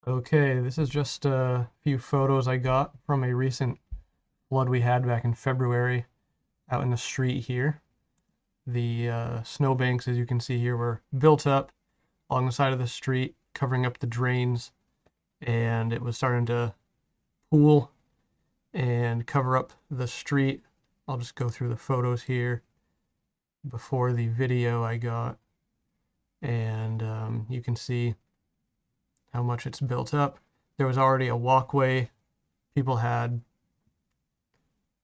Okay, this is just a few photos I got from a recent flood we had back in February out in the street here. The snowbanks, as you can see here, were built up along the side of the street, covering up the drains, and it was starting to pool and cover up the street. I'll just go through the photos here before the video I got, and you can see how much it's built up. There was already a walkway. People had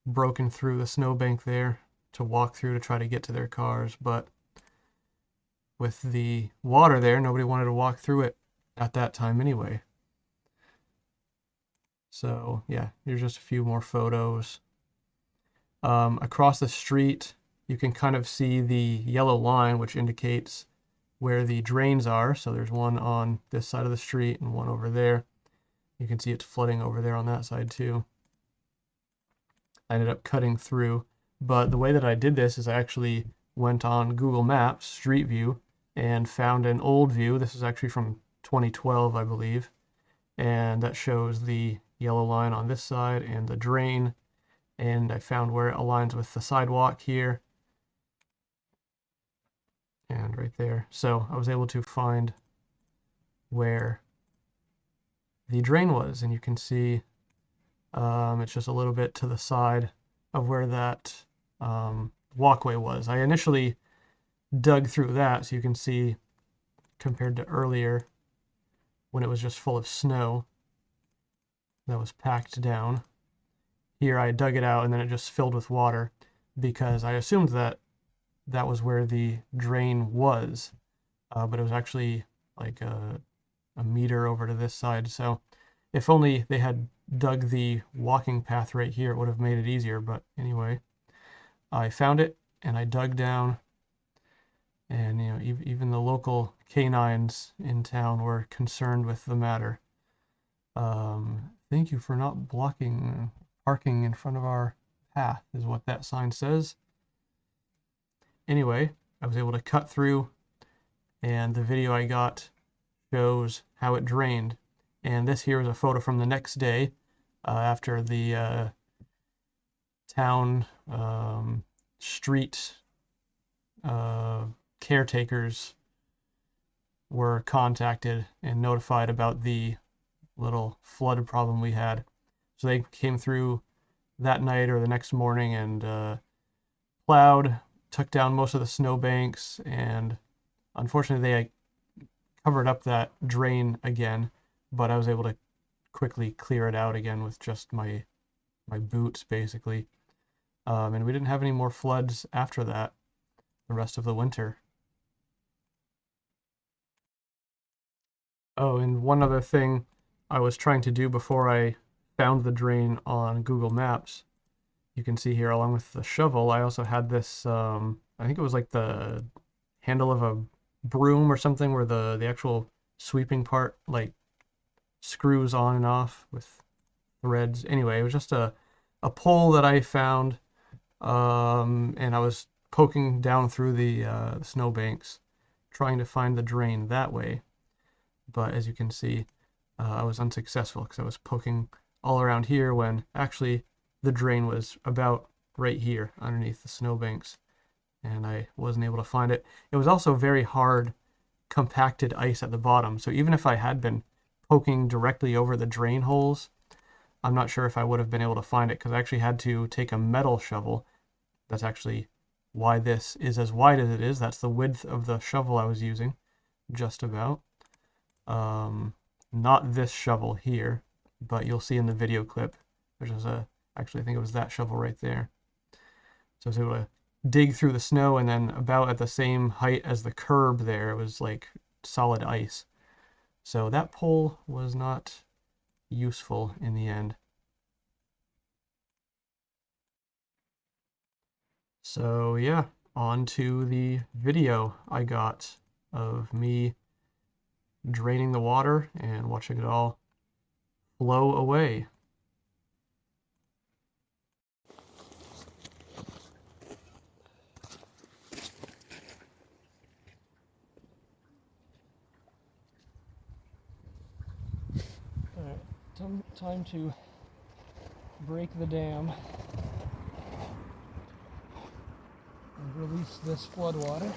broken through the snowbank there to walk through to try to get to their cars, but with the water there, nobody wanted to walk through it at that time anyway. So yeah, here's just a few more photos. Across the street, you can kind of see the yellow line, which indicates where the drains are. So there's one on this side of the street and one over there. You can see it's flooding over there on that side too. I ended up cutting through, but the way that I did this is I actually went on Google Maps, Street View, and found an old view. This is actually from 2012, I believe, and that shows the yellow line on this side and the drain, and I found where it aligns with the sidewalk here and right there. So I was able to find where the drain was, and you can see it's just a little bit to the side of where that walkway was. I initially dug through that, so you can see compared to earlier when it was just full of snow that was packed down. Here I dug it out and then it just filled with water because I assumed that that was where the drain was, but it was actually like a meter over to this side. So if only they had dug the walking path right here, it would have made it easier. But anyway, I found it and I dug down, and even the local canines in town were concerned with the matter. Thank you for not blocking parking in front of our path, is what that sign says. Anyway, I was able to cut through, and the video I got shows how it drained. And this here is a photo from the next day after the town street uh, caretakers were contacted and notified about the little flood problem we had. So they came through that night or the next morning and plowed, took down most of the snowbanks, and unfortunately they covered up that drain again, but I was able to quickly clear it out again with just my boots basically. And we didn't have any more floods after that the rest of the winter. Oh, and one other thing I was trying to do before I found the drain on Google Maps, you can see here along with the shovel, I also had this, I think it was like the handle of a broom or something where the actual sweeping part like screws on and off with threads. Anyway, it was just a pole that I found, and I was poking down through the snowbanks trying to find the drain that way. But as you can see, I was unsuccessful because I was poking all around here when actually the drain was about right here underneath the snowbanks, and I wasn't able to find it. It was also very hard, compacted ice at the bottom, so even if I had been poking directly over the drain holes, I'm not sure if I would have been able to find it because I actually had to take a metal shovel. That's actually why this is as wide as it is. That's the width of the shovel I was using, just about. Not this shovel here, but you'll see in the video clip, there's actually I think it was that shovel right there. So I was able to dig through the snow, and then about at the same height as the curb there, it was like solid ice. So that pole was not useful in the end. So yeah, on to the video I got of me draining the water and watching it all flow away. Time to break the dam and release this flood water.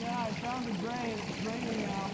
Yeah, I found the drain. It's draining now.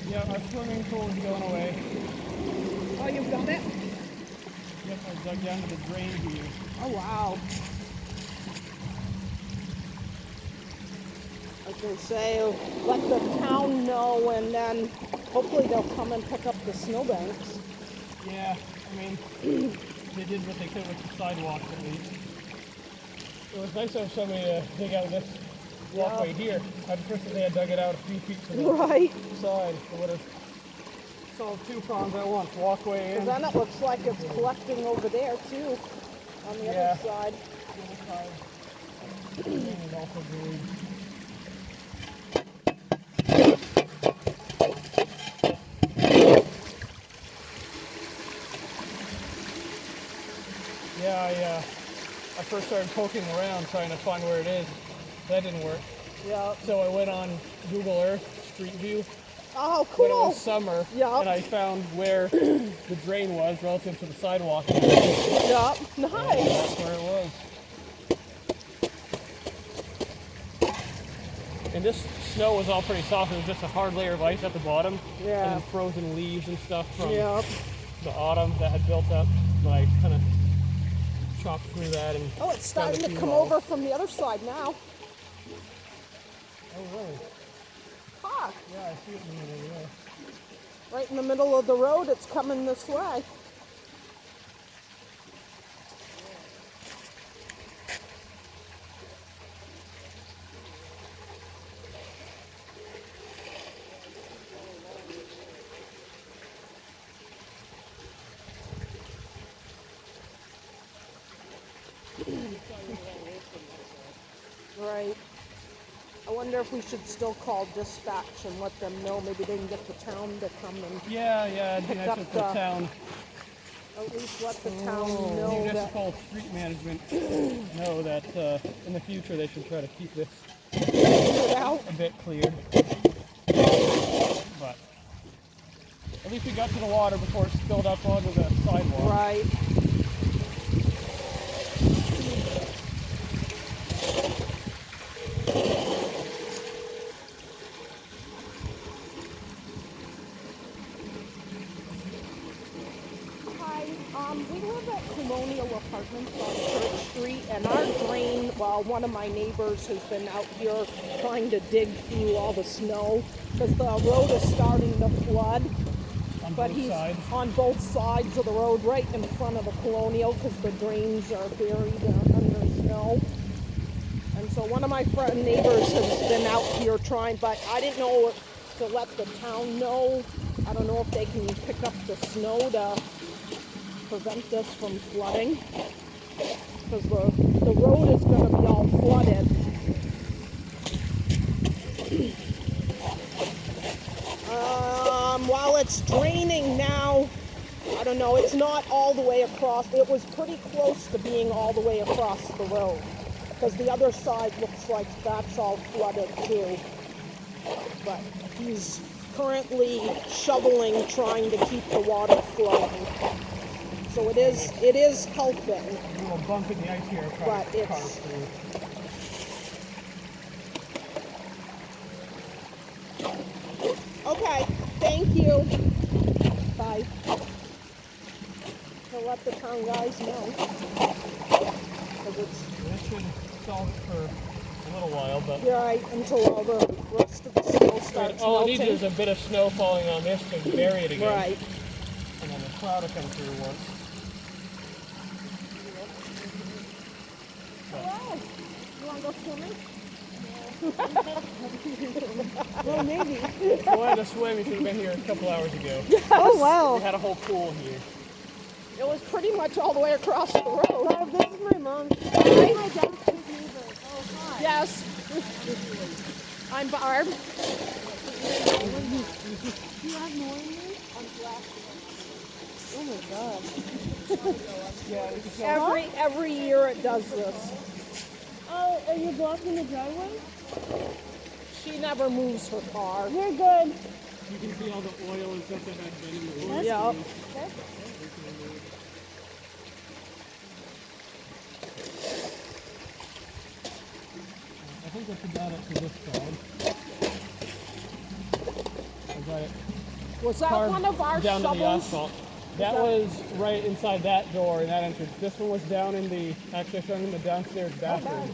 Yeah, our swimming pool is going away. Oh, you've got it? Yep, I dug down to the drain here. Oh, wow. I was going to say, let the town know, and then hopefully they'll come and pick up the snowbanks. Yeah, I mean, they did what they could with the sidewalks at least. It was nice to have somebody dig out this walkway here. I'd prefer they had dug it out a few feet to the Right. side. It would have solved two problems at once, walkway Because and then it looks like it's collecting over there, too, on the Yeah. other side. the other side. Drain is also good. Yeah, I first started poking around trying to find where it is. That didn't work. Yeah. So I went on Google Earth Street View Oh, when it cool. was summer, Yeah. and I found where the drain was relative to the sidewalk. Yeah. And Nice. that's where it was. And this snow was all pretty soft. It was just a hard layer of ice at the bottom, Yeah. and then frozen leaves and stuff from Yeah. the autumn that had built up. But I kind of chopped through that and Oh, it's found a starting to few come holes. over from the other side now. Oh really? Ah, Yeah, I see it moving over there. right in the middle of the road, it's coming this way. I wonder if we should still call dispatch and let them know. Maybe they can get the town to come and Yeah, it'd be pick nice up if the the- town, at least let the town know that. municipal street management know that in the future they should try to keep this It out. a bit cleared. But at least we got to the water before it spilled up onto the sidewalk. Right. Hi, we live at Colonial Apartments on Church Street, and our drain, well, one of my neighbors has been out here trying to dig through all the snow because the road is starting to flood. On But both he's sides. on both sides of the road, right in front of the Colonial, because the drains are buried under snow. And so one of my neighbors has been out here trying, but I didn't know if to let the town know. I don't know if they can pick up the snow to prevent this from flooding, because the road is going to be all flooded. While it's draining now, I don't know, it's not all the way across. It was pretty close to being all the way across the road, because the other side looks like that's all flooded too. But he's currently shoveling, trying to keep the water flowing. So it is helping. A little bump in the ice here. But Car it's- through. Okay, thank you. Bye. So let the town guys know. 'Cause it's That should solve it for a little while, but right until all the rest of the snow starts all it needs melting. is a bit of snow falling on this to bury it again. Right. And then the cloud will come through once. Hello. You want to go swimming? Well, maybe. If you wanted to swim, you should have been here a couple hours ago. Oh, wow. We had a whole pool here. It was pretty much all the way across the road. Barb, this is my mom. My downstairs neighbor. Oh, hi. Yes. I'm Barb. Do you have more in there? Oh my god. Yeah, you can Every year it does this. Oh, are you blocking the driveway? She never moves her car. You're good. You can see all the oil and stuff that had been in the road. Yeah. I think that's about it for this side. I got it Was that carved one of our down to the shovels? asphalt. That was right inside that door in that entrance. This one was down in the, actually found in the downstairs bathroom.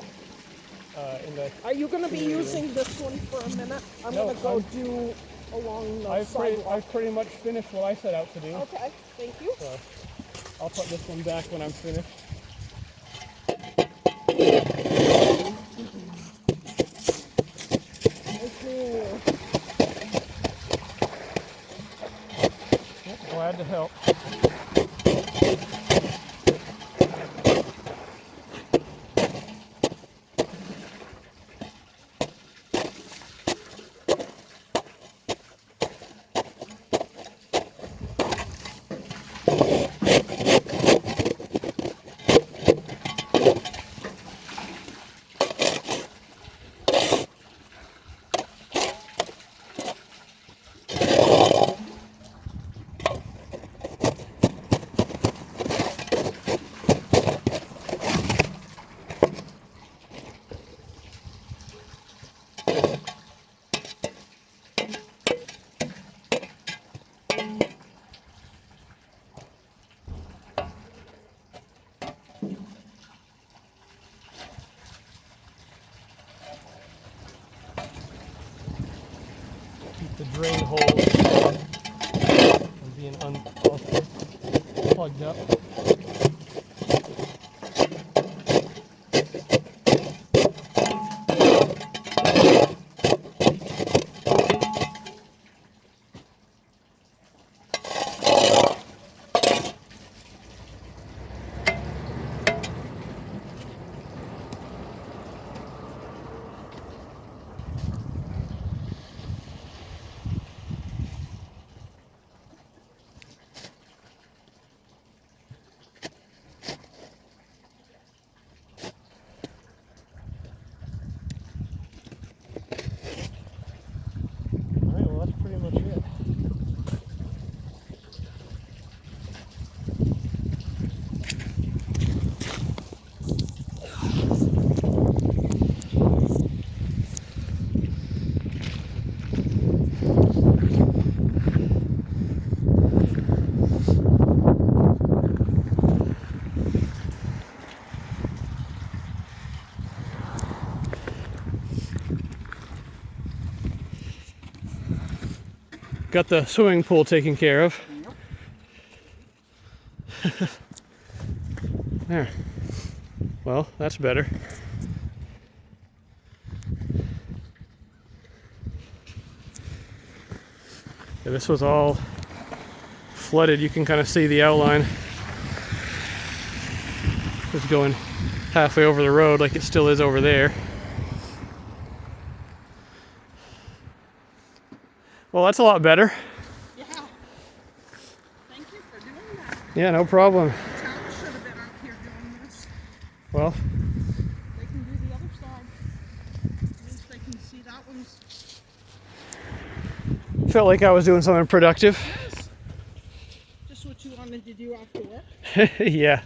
In the, Are you going to be using this one for a minute? I'm No, going to go I'm- do along the I've sidewalk. pretty much finished what I set out to do. Okay, thank you. So I'll put this one back when I'm finished. Yep, glad to help. Keep the drain holes from being plugged up. got the swimming pool taken care of. There. Well, that's better. Yeah, this was all flooded. You can kind of see the outline. It's going halfway over the road like it still is over there. Well, that's a lot better. Yeah. Thank you for doing that. Yeah, no problem. The town should have been out here doing this. Well, They can do the other side. At least they can see that one's. felt like I was doing something productive. Yes. Just what you wanted to do after work. Yeah.